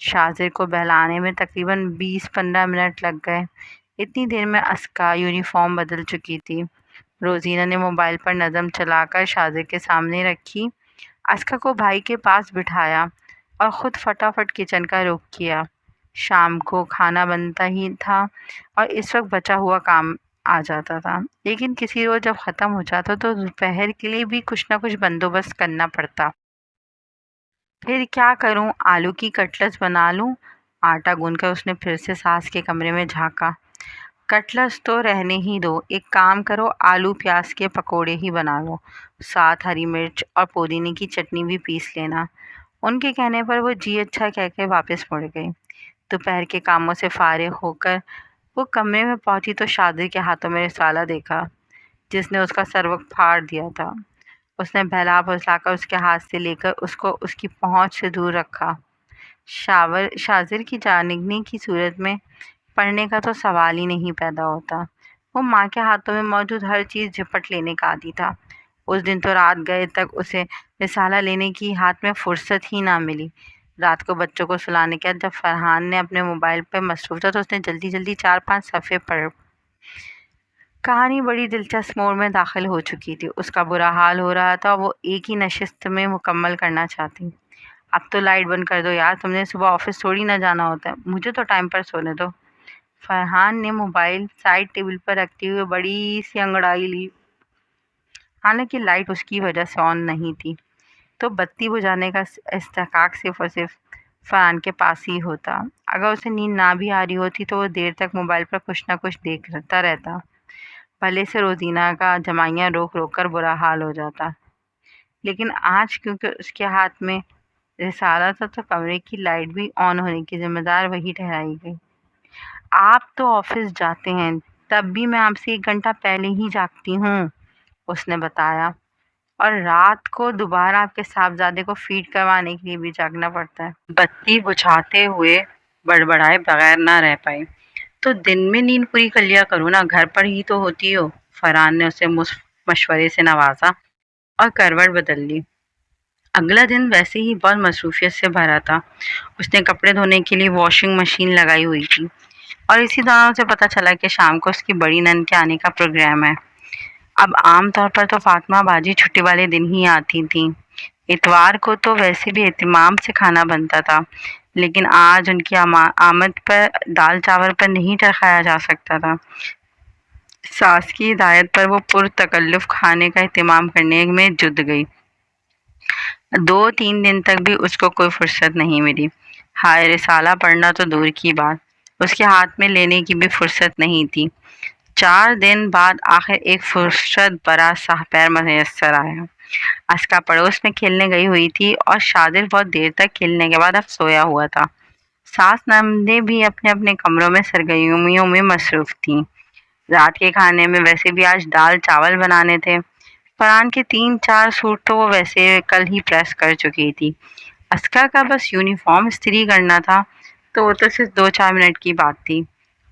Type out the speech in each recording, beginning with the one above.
شاذر کو بہلانے میں تقریباً 20-15 منٹ لگ گئے۔ اتنی دیر میں اسکا یونیفارم بدل چکی تھی۔ روزینہ نے موبائل پر نظم چلا کر شاذر کے سامنے رکھی، اسکا کو بھائی کے پاس بٹھایا اور خود فٹافٹ کچن کا رخ کیا۔ شام کو کھانا بنتا ہی تھا اور اس وقت بچا ہوا کام آ جاتا تھا، لیکن کسی روز جب ختم ہو جاتا تو دوپہر کے لیے بھی کچھ نہ کچھ بندوبست کرنا پڑتا۔ پھر کیا کروں، آلو کی کٹلس بنا لوں؟ آٹا گوندھ کر اس نے پھر سے ساس کے کمرے میں جھانکا۔ کٹلس تو رہنے ہی دو، ایک کام کرو، آلو پیاز کے پکوڑے ہی بنا لو، ساتھ ہری مرچ اور پودینے کی چٹنی بھی پیس لینا۔ ان کے کہنے پر وہ جی اچھا کہہ کے واپس مڑ گئی۔ دوپہر کے کاموں سے فارغ ہو کر وہ کمرے میں پہنچی تو شاذر کے ہاتھوں میں رسالہ دیکھا جس نے اس کا سر وقت پھاڑ دیا تھا۔ اس نے بہلا پھسلا کر اس کے ہاتھ سے لے کر اس کو اس کی پہنچ سے دور رکھا۔ شاذر کی جانگنے کی صورت میں پڑھنے کا تو سوال ہی نہیں پیدا ہوتا۔ وہ ماں کے ہاتھوں میں موجود ہر چیز جھپٹ لینے کا عادی تھا۔ اس دن تو رات گئے تک اسے رسالہ لینے کی ہاتھ میں فرصت ہی نہ ملی۔ رات کو بچوں کو سلانے کے بعد جب فرحان نے اپنے موبائل پہ مصروف تھا تو اس نے جلدی جلدی 4-5 صفحے پڑھ۔ کہانی بڑی دلچسپ موڑ میں داخل ہو چکی تھی۔ اس کا برا حال ہو رہا تھا، وہ ایک ہی نشست میں مکمل کرنا چاہتی۔ اب تو لائٹ بند کر دو یار، تم نے صبح آفس تھوڑی نہ جانا ہوتا ہے، مجھے تو ٹائم پر سونے دو۔ فرحان نے موبائل سائڈ ٹیبل پر رکھتے ہوئے بڑی سی انگڑائی لی۔ حالانکہ لائٹ اس کی وجہ سے آن نہیں تھی تو بتی بجھانے کا استحقاق صرف اور صرف فرحان کے پاس ہی ہوتا۔ اگر اسے نیند نہ بھی آ رہی ہوتی تو وہ دیر تک موبائل پر کچھ نہ کچھ دیکھتا رہتا، بھلے سے روزینہ کا جمعیہ روک روک کر برا حال ہو جاتا۔ لیکن آج کیونکہ اس کے ہاتھ میں رسالہ تھا تو کمرے کی لائٹ بھی آن ہونے کی ذمہ دار وہی ٹھہرائی گئی۔ آپ تو آفس جاتے ہیں، تب بھی میں آپ سے 1 گھنٹہ پہلے ہی جاگتی ہوں، اس نے بتایا، اور رات کو دوبارہ آپ کے صاحبزادے کو فیڈ کروانے کے لیے بھی جاگنا پڑتا ہے۔ بتی بجھاتے ہوئے بڑبڑائے بغیر نہ رہ پائی۔ تو دن میں نیند پوری کر لیا کرو نا، گھر پر ہی تو ہوتی ہو۔ فرحان نے اسے مشورے سے نوازا اور کروٹ بدل لی۔ اگلا دن ویسے ہی بہت مصروفیت سے بھرا تھا۔ اس نے کپڑے دھونے کے لیے واشنگ مشین لگائی ہوئی تھی اور اسی دوران اسے پتہ چلا کہ شام کو اس کی بڑی نند کے آنے کا پروگرام ہے۔ اب عام طور پر تو فاطمہ باجی چھٹی والے دن ہی آتی تھیں۔ اتوار کو تو ویسے بھی اہتمام سے کھانا بنتا تھا، لیکن آج ان کی آمد پر دال چاول پر نہیں ٹرکایا جا سکتا تھا۔ ساس کی ہدایت پر وہ پرتکلف کھانے کا اہتمام کرنے میں جٹ گئی۔ 2-3 دن تک بھی اس کو کوئی فرصت نہیں ملی۔ ہائے، رسالہ پڑھنا تو دور کی بات، اس کے ہاتھ میں لینے کی بھی فرصت نہیں تھی۔ 4 دن بعد آخر ایک فرصت برا ساہپیر میسر آیا۔ اسکا پڑوس میں کھیلنے گئی ہوئی تھی اور شاذر بہت دیر تک کھیلنے کے بعد اب سویا ہوا تھا۔ ساس نندیں بھی اپنے اپنے کمروں میں سرگرمیوں میں مصروف تھیں۔ رات کے کھانے میں ویسے بھی آج دال چاول بنانے تھے۔ فرحان کے 3-4 سوٹ تو وہ ویسے کل ہی پریس کر چکی تھی۔ اسکا کا بس یونیفارم استری کرنا تھا تو وہ تو صرف 2-4 منٹ کی بات تھی،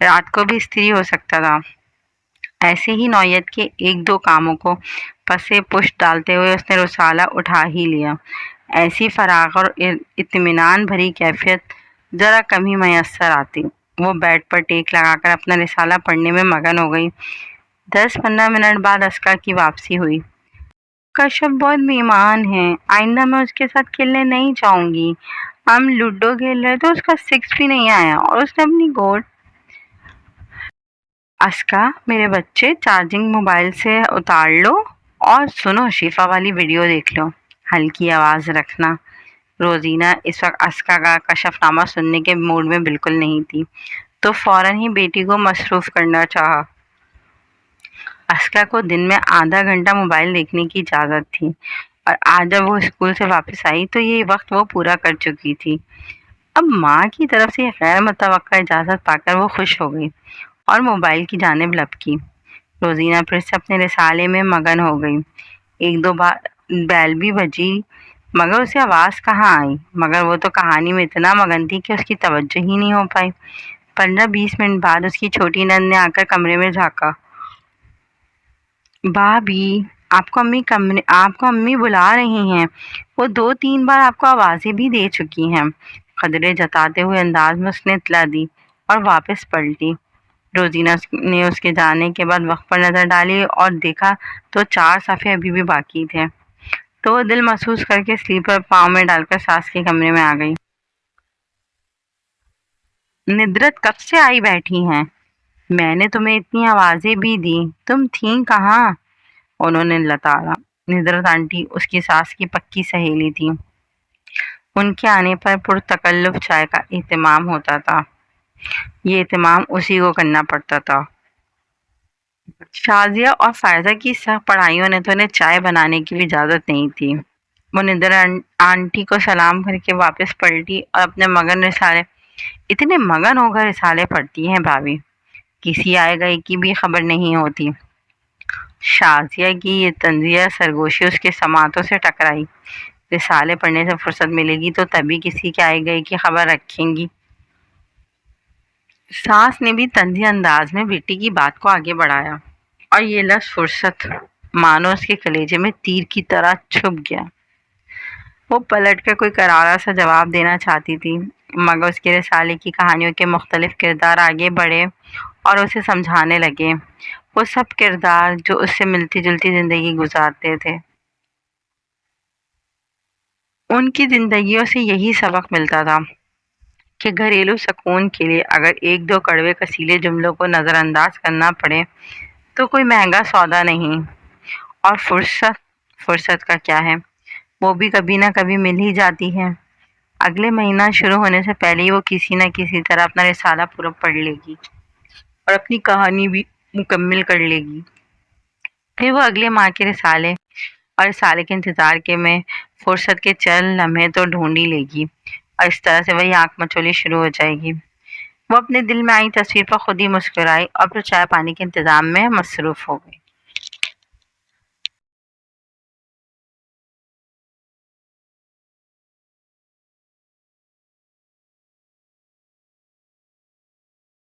رات کو بھی استری ہو سکتا تھا۔ ایسے ہی نوعیت کے 1-2 کاموں کو پسے پشت ڈالتے ہوئے اس نے رسالہ اٹھا ہی لیا۔ ایسی فراغ اور اطمینان بھری کیفیت ذرا کم ہی میسر آتی۔ وہ بیڈ پر ٹیک لگا کر اپنا رسالہ پڑھنے میں مگن ہو گئی۔ 10-15 منٹ بعد اسکا کی واپسی ہوئی۔ کشف بہت بیمان ہے، آئندہ میں اس کے ساتھ کھیلنے نہیں جاؤں گی۔ ہم لوڈو کھیل رہے تو اس کا 6 بھی نہیں آیا اور اس نے اپنی گوڈ۔ اسکا، میرے بچے، چارجنگ موبائل سے اتار لو اور سنو، شفا والی ویڈیو دیکھ لو، ہلکی آواز رکھنا۔ روزینہ اس وقت اسکا کا کشف نامہ سننے کے موڈ میں بالکل نہیں تھی تو فوراً ہی بیٹی کو مصروف کرنا چاہا۔ اسکا کو دن میں آدھا گھنٹہ موبائل دیکھنے کی اجازت تھی اور آج جب وہ اسکول سے واپس آئی تو یہ وقت وہ پورا کر چکی تھی۔ اب ماں کی طرف سے غیر متوقع اجازت پا کر وہ خوش ہو گئی اور موبائل کی جانب لپکی۔ روزینہ پھر سے اپنے رسالے میں مگن ہو گئی۔ 1-2 بار بیل بھی بجی مگر اسے آواز کہاں آئی، مگر وہ تو کہانی میں اتنا مگن تھی کہ اس کی توجہ ہی نہیں ہو پائی۔ 15-20 منٹ بعد اس کی چھوٹی نند نے آ کر کمرے میں جھانکا۔ بھابھی، آپ کو امی بلا رہی ہیں، وہ 2-3 بار آپ کو آوازیں بھی دے چکی ہیں۔ خدرے جتاتے ہوئے انداز میں اس نے اطلاع دی اور واپس پلٹی۔ روزینہ نے اس کے جانے کے بعد وقت پر نظر ڈالی اور دیکھا تو 4 صفحے ابھی بھی باقی تھے، تو وہ دل محسوس کر کے سلیپر پاؤں میں ڈال کر ساس کے کمرے میں آ گئی۔ ندرت کب سے آئی بیٹھی ہیں؟ میں نے تمہیں اتنی آوازیں بھی دی، تم تھیں کہاں؟ انہوں نے لتاڑا۔ ندرت آنٹی اس کی ساس کی پکی سہیلی تھی، ان کے آنے پر پرتکلف چائے کا اہتمام ہوتا تھا، یہ اہتمام اسی کو کرنا پڑتا تھا۔ شازیہ اور فائزہ کی سخت پڑھائیوں نے تو انہیں چائے بنانے کی بھی اجازت نہیں تھی۔ وہ ندر آنٹی کو سلام کر کے واپس پلٹی اور اپنے مگن رسالے، اتنے مگن ہو کر رسالے پڑھتی ہیں بھابھی، کسی آئے گئے کی بھی خبر نہیں ہوتی۔ شازیہ کی یہ طنزیہ سرگوشی اس کے سماعتوں سے ٹکرائی۔ رسالے پڑھنے سے فرصت ملے گی تو تبھی کسی کے آئے گئے کی خبر رکھیں گی۔ ساس نے بھی طنزیہ انداز میں بیٹی کی بات کو آگے بڑھایا، اور یہ لفظ فرصت مانو اس کے کلیجے میں تیر کی طرح چھپ گیا۔ وہ پلٹ کر کوئی کرارا سا جواب دینا چاہتی تھی، مگر اس کے رسالے کی کہانیوں کے مختلف کردار آگے بڑھے اور اسے سمجھانے لگے، وہ سب کردار جو اس سے ملتی جلتی زندگی گزارتے تھے۔ ان کی زندگیوں سے یہی سبق ملتا تھا کہ گھریلو سکون کے لیے اگر 1-2 کڑوے کسیلے جملوں کو نظر انداز کرنا پڑے تو کوئی مہنگا سودا نہیں۔ اور فرصت کا کیا ہے، وہ بھی کبھی نہ کبھی مل ہی جاتی ہے۔ اگلے مہینہ شروع ہونے سے پہلے ہی وہ کسی نہ کسی طرح اپنا رسالہ پورا پڑھ لے گی اور اپنی کہانی بھی مکمل کر لے گی۔ پھر وہ اگلے ماہ کے رسالے اور رسالے کے انتظار کے میں فرصت کے چند لمحے تو ڈھونڈ ہی لے گی، اور اس طرح سے وہی آنکھ مچولی شروع ہو جائے گی۔ وہ اپنے دل میں آئی تصویر پر خود ہی مسکرائی اور پھر چائے پانی کے انتظام میں مصروف ہو گئی۔